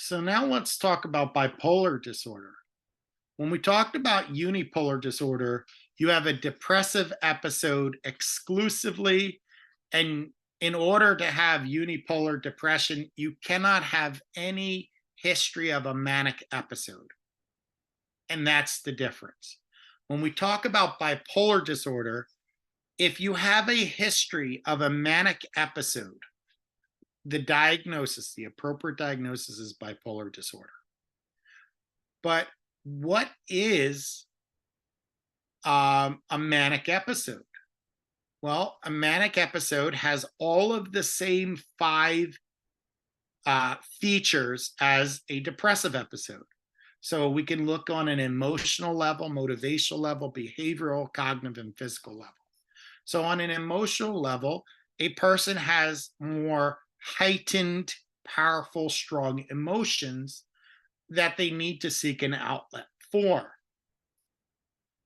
So now let's talk about bipolar disorder. When we talked about unipolar disorder, you have a depressive episode exclusively. And in order to have unipolar depression, you cannot have any history of a manic episode. And that's the difference. When we talk about bipolar disorder, if you have a history of a manic episode, the appropriate diagnosis is bipolar disorder. But what is a manic episode? Well, a manic episode has all of the same five features as a depressive episode. So we can look on an emotional level, motivational level, behavioral, cognitive, and physical level. So on an emotional level, a person has more heightened, powerful, strong emotions that they need to seek an outlet for.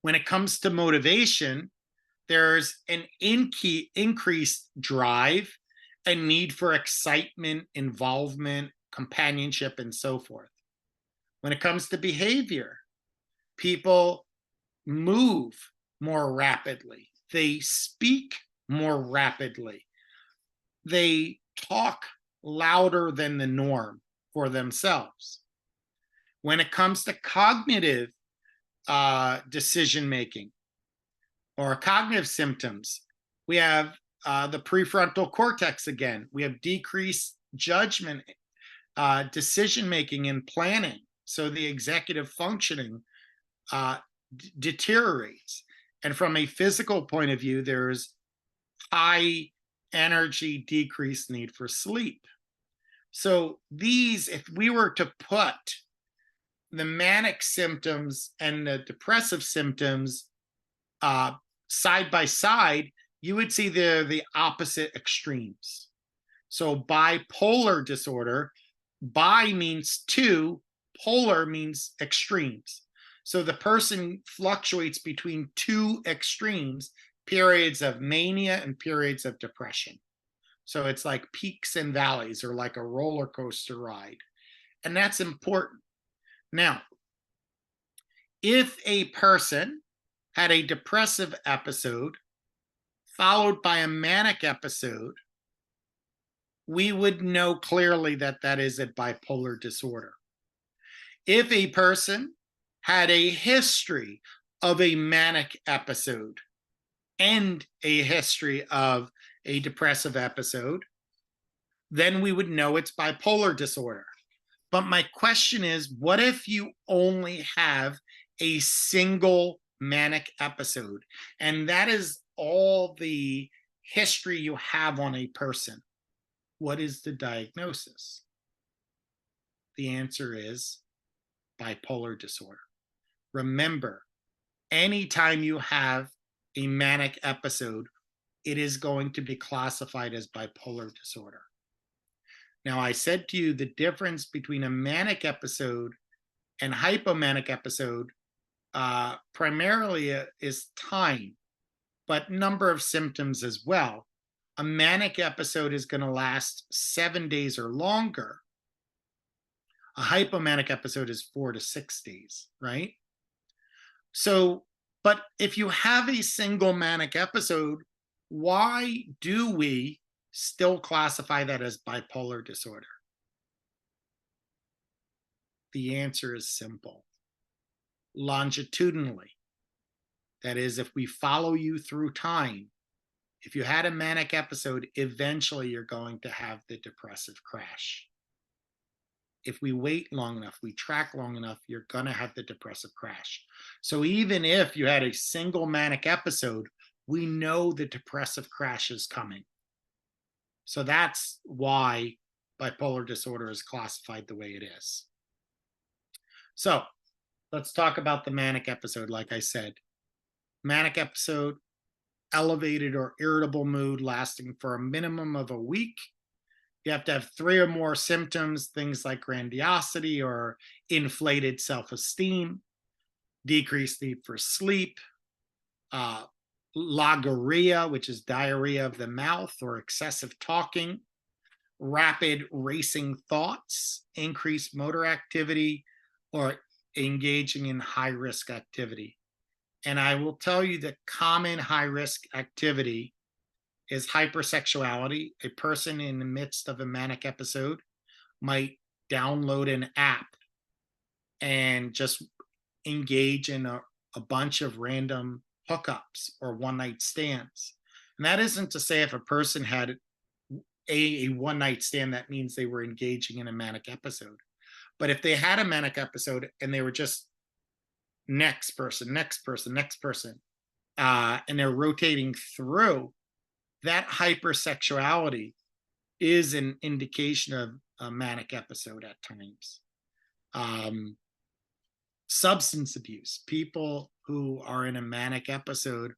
When it comes to motivation, there's an increased drive, a need for excitement, involvement, companionship, and so forth. When it comes to behavior, people move more rapidly, they speak more rapidly, they talk louder than the norm for themselves. When it comes to cognitive decision making or cognitive symptoms, we have the prefrontal cortex again. We have decreased judgment, decision making, and planning. So the executive functioning deteriorates. And from a physical point of view, there's high energy, decreased need for sleep. So these, if we were to put the manic symptoms and the depressive symptoms side by side, you would see they're the opposite extremes. So bipolar disorder, bi means two, polar means extremes. So the person fluctuates between two extremes, periods of mania and periods of depression. So it's like peaks and valleys, or like a roller coaster ride. And that's important. Now, if a person had a depressive episode followed by a manic episode, we would know clearly that that is a bipolar disorder. If a person had a history of a manic episode and a history of a depressive episode, then we would know it's bipolar disorder. But my question is, what if you only have a single manic episode, and that is all the history you have on a person? What is the diagnosis? The answer is bipolar disorder. Remember, anytime you have a manic episode, it is going to be classified as bipolar disorder. Now, I said to you the difference between a manic episode and hypomanic episode primarily is time, but number of symptoms as well. A manic episode is going to last 7 days or longer. A hypomanic episode is 4 to 6 days, right? So, but if you have a single manic episode, why do we still classify that as bipolar disorder? The answer is simple. Longitudinally, that is, if we follow you through time, if you had a manic episode, eventually you're going to have the depressive crash. If we wait long enough, we track long enough, you're going to have the depressive crash. So even if you had a single manic episode, we know the depressive crash is coming. So that's why bipolar disorder is classified the way it is. So let's talk about the manic episode. Like I said, manic episode, elevated or irritable mood lasting for a minimum of a week. You have to have 3 or more symptoms, things like grandiosity or inflated self-esteem, decreased need for sleep, logorrhea, which is diarrhea of the mouth or excessive talking, rapid racing thoughts, increased motor activity, or engaging in high risk activity. And I will tell you that common high risk activity is hypersexuality. A person in the midst of a manic episode might download an app and just engage in a bunch of random hookups or one night stands. And that isn't to say if a person had a one night stand, that means they were engaging in a manic episode. But if they had a manic episode and they were just next person, next person, next person, and they're rotating through, that hypersexuality is an indication of a manic episode at times. Substance abuse. People who are in a manic episode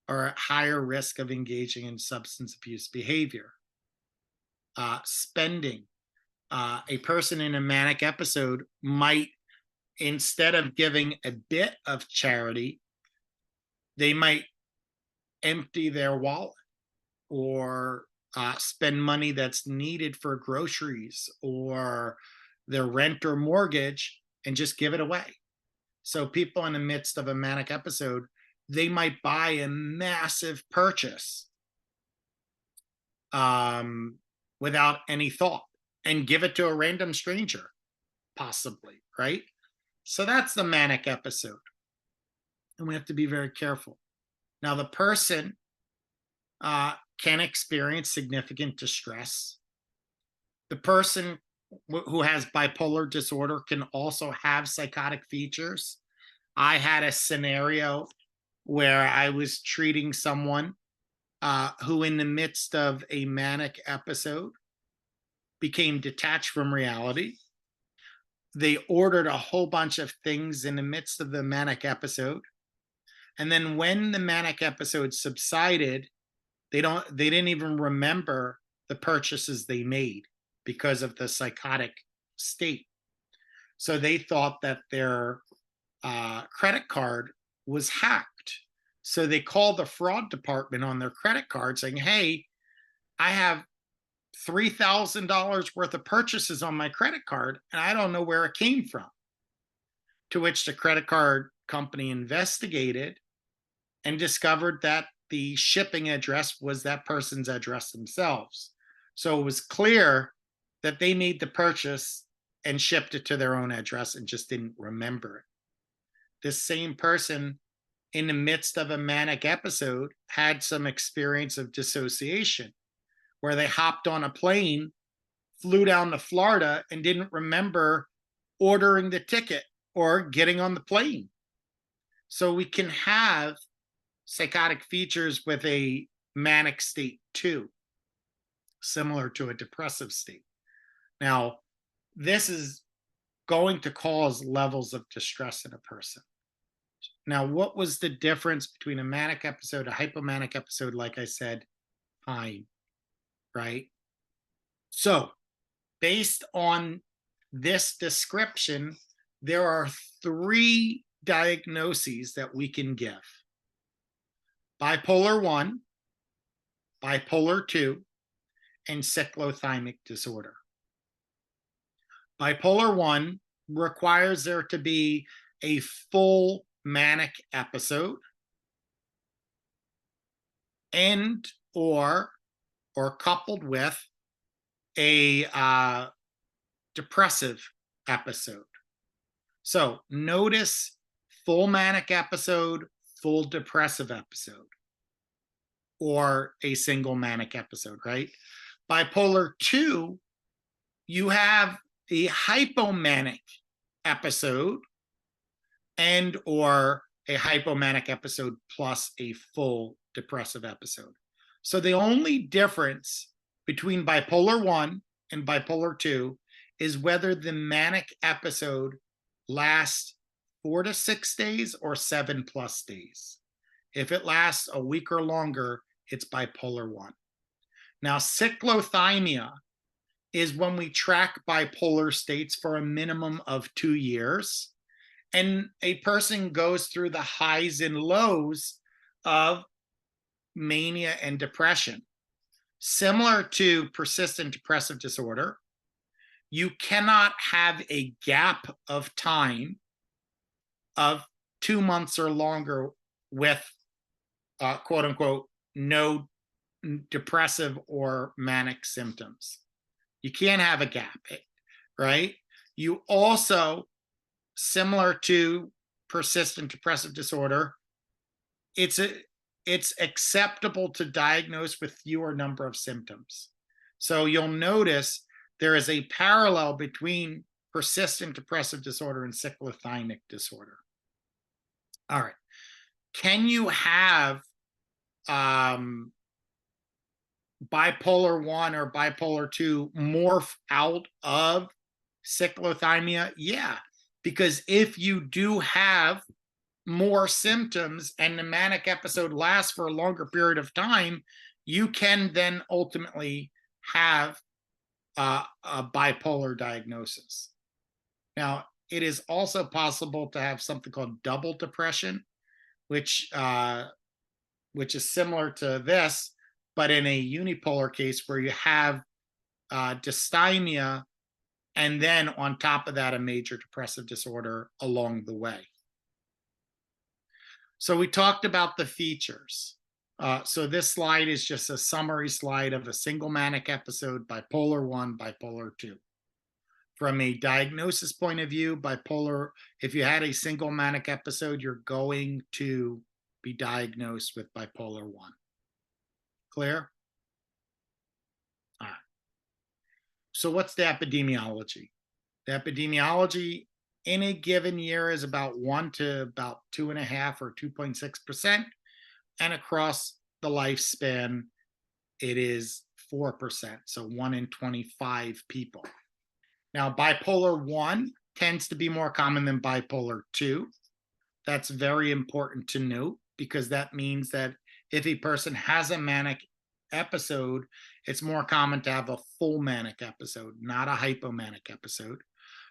are at higher risk of engaging in substance abuse behavior. Spending. A person in a manic episode might, instead of giving a bit of charity, they might empty their wallet or spend money that's needed for groceries or their rent or mortgage and just give it away. So people in the midst of a manic episode, they might buy a massive purchase without any thought and give it to a random stranger, possibly, right? So that's the manic episode. And we have to be very careful. Now, the person can experience significant distress. The person who has bipolar disorder can also have psychotic features. I had a scenario where I was treating someone who, in the midst of a manic episode, became detached from reality. They ordered a whole bunch of things in the midst of the manic episode. And then when the manic episode subsided, they didn't even remember the purchases they made because of the psychotic state. So they thought that their credit card was hacked. So they called the fraud department on their credit card saying, hey, I have $3,000 worth of purchases on my credit card, and I don't know where it came from. To which the credit card company investigated and discovered that the shipping address was that person's address themselves. So it was clear that they made the purchase and shipped it to their own address and just didn't remember it. This same person, in the midst of a manic episode, had some experience of dissociation where they hopped on a plane, flew down to Florida, and didn't remember ordering the ticket or getting on the plane. So we can have psychotic features with a manic state too, similar to a depressive state. Now, this is going to cause levels of distress in a person. Now, what was the difference between a manic episode, a hypomanic episode? Like I said, time, right? So, based on this description, there are 3 diagnoses that we can give: bipolar 1, bipolar 2, and cyclothymic disorder. Bipolar 1 requires there to be a full manic episode and or coupled with a depressive episode. So notice full manic episode, full depressive episode, or a single manic episode, right? Bipolar 2, you have a hypomanic episode and or a hypomanic episode plus a full depressive episode. So the only difference between bipolar 1 and bipolar 2 is whether the manic episode lasts 4 to 6 days or 7+ days. If it lasts a week or longer, it's bipolar 1. Now, cyclothymia is when we track bipolar states for a minimum of 2 years, and a person goes through the highs and lows of mania and depression. Similar to persistent depressive disorder, you cannot have a gap of time of 2 months or longer with quote unquote no depressive or manic symptoms. You can't have a gap, right? You also, similar to persistent depressive disorder, it's a it's acceptable to diagnose with fewer number of symptoms. So you'll notice there is a parallel between persistent depressive disorder and cyclothymic disorder. All right. Can you have um, bipolar 1 or bipolar 2 morph out of cyclothymia? Yeah, because if you do have more symptoms and the manic episode lasts for a longer period of time, you can then ultimately have a bipolar diagnosis. Now, it is also possible to have something called double depression, which which is similar to this, but in a unipolar case where you have dysthymia and then on top of that a major depressive disorder along the way. So we talked about the features. So this slide is just a summary slide of a single manic episode, bipolar 1, bipolar 2. From a diagnosis point of view, bipolar, if you had a single manic episode, you're going to be diagnosed with bipolar 1. Clear? All right. So what's the epidemiology? The epidemiology in a given year is about 1 to about 2.5 or 2.6%. And across the lifespan, it is 4%. So 1 in 25 people. Now, bipolar 1 tends to be more common than bipolar 2. That's very important to note because that means that if a person has a manic episode, it's more common to have a full manic episode, not a hypomanic episode.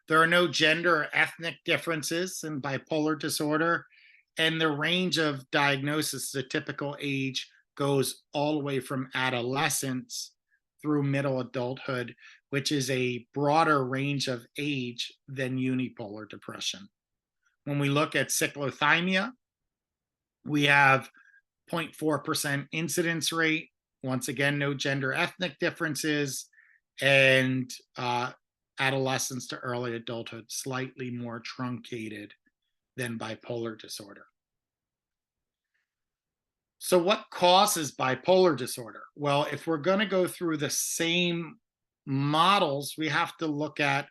There are no gender or ethnic differences in bipolar disorder, and the range of diagnosis, the typical age, goes all the way from adolescence through middle adulthood, which is a broader range of age than unipolar depression. When we look at cyclothymia, we have 0.4% incidence rate. Once again, no gender ethnic differences, and adolescence to early adulthood, slightly more truncated than bipolar disorder. So what causes bipolar disorder? Well, if we're going to go through the same models, we have to look at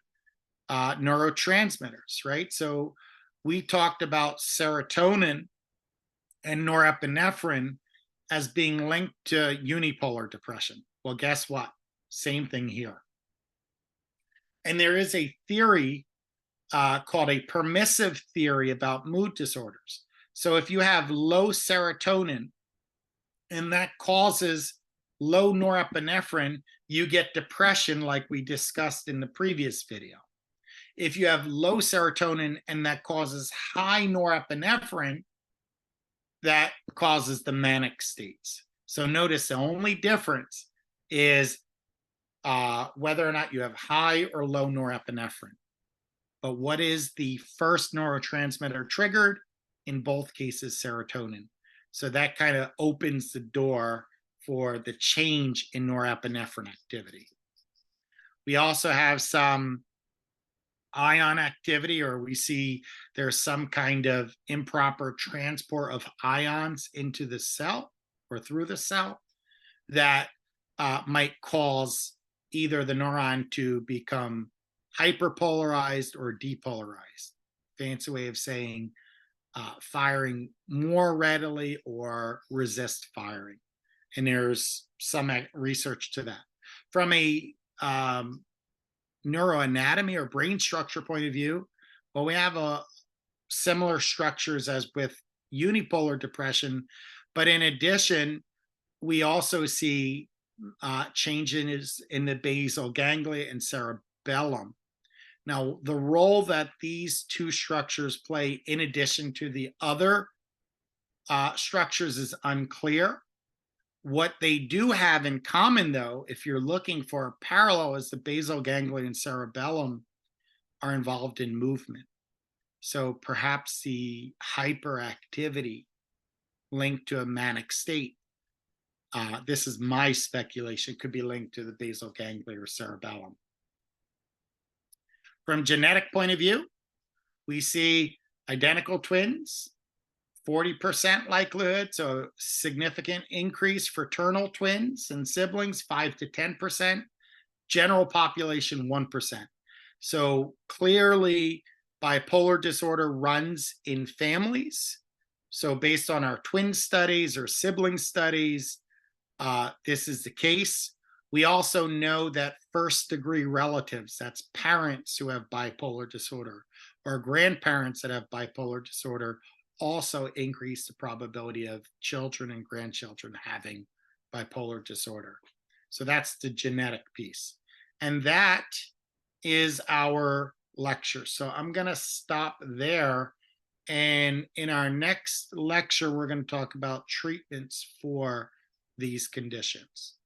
neurotransmitters, right? So we talked about serotonin and norepinephrine as being linked to unipolar depression. Well, guess what? Same thing here. And there is a theory called a permissive theory about mood disorders. So if you have low serotonin and that causes low norepinephrine, you get depression like we discussed in the previous video. If you have low serotonin and that causes high norepinephrine, that causes the manic states. So notice the only difference is whether or not you have high or low norepinephrine. But what is the first neurotransmitter triggered? In both cases, serotonin. So that kind of opens the door for the change in norepinephrine activity. We also have some ion activity, or we see there's some kind of improper transport of ions into the cell or through the cell that might cause either the neuron to become hyperpolarized or depolarized. Fancy way of saying firing more readily or resist firing. And there's some research to that. From a neuroanatomy or brain structure point of view, well, we have a similar structures as with unipolar depression, but in addition, we also see changes in the basal ganglia and cerebellum. Now, the role that these two structures play in addition to the other structures is unclear, What they do have in common, though, if you're looking for a parallel, is the basal ganglia and cerebellum are involved in movement. So perhaps the hyperactivity linked to a manic state, this is my speculation, could be linked to the basal ganglia or cerebellum. From genetic point of view, we see identical twins, 40% likelihood, so significant increase. Fraternal twins and siblings, 5 to 10%. General population, 1%. So clearly, bipolar disorder runs in families. So based on our twin studies or sibling studies, this is the case. We also know that first degree relatives, that's parents who have bipolar disorder or grandparents that have bipolar disorder, also increase the probability of children and grandchildren having bipolar disorder. So that's the genetic piece. And that is our lecture. So I'm going to stop there. And in our next lecture, we're going to talk about treatments for these conditions.